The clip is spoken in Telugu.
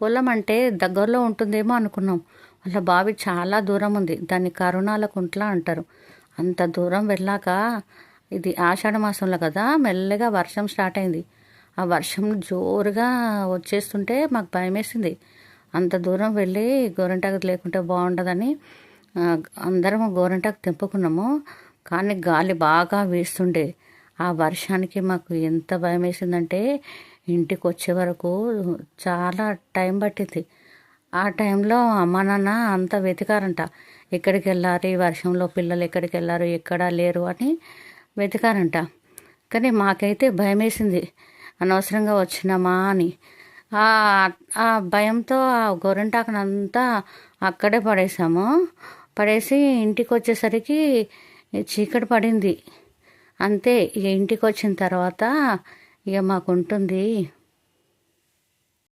పొలం అంటే దగ్గరలో ఉంటుందేమో అనుకున్నాం. వాళ్ళ బావి చాలా దూరం ఉంది. దాన్ని కరుణాల కుంట్ల అంటారు. అంత దూరం వెళ్ళాక ఇది ఆషాఢ మాసంలో కదా, మెల్లగా వర్షం స్టార్ట్ అయింది. ఆ వర్షం జోరుగా వచ్చేస్తుంటే మాకు భయమేసింది. అంత దూరం వెళ్ళి గోరింటాకు లేకుంటే బాగుండదని ఆ, అందరం గోరింటాకు తెంపుకున్నాము. కానీ గాలి బాగా వీస్తుండే. ఆ వర్షానికి మాకు ఎంత భయం వేసిందంటే ఇంటికి వచ్చే వరకు చాలా టైం పట్టింది. ఆ టైంలో అమ్మ నాన్న అంతా వెతికారంట. ఎక్కడికి వెళ్ళారు ఈ వర్షంలో, పిల్లలు ఎక్కడికి వెళ్ళారు, ఎక్కడా లేరు అని వెతికారంట. కానీ మాకైతే భయం వేసింది, అనవసరంగా వచ్చినామా అని. ఆ ఆ భయంతో ఆ గోరింటాకునంతా అక్కడే పడేసాము. పడేసి ఇంటికి వచ్చేసరికి చీకటి పడింది. అంతే. ఇక ఇంటికి వచ్చిన తర్వాత ఇక మాకు ఉంటుంది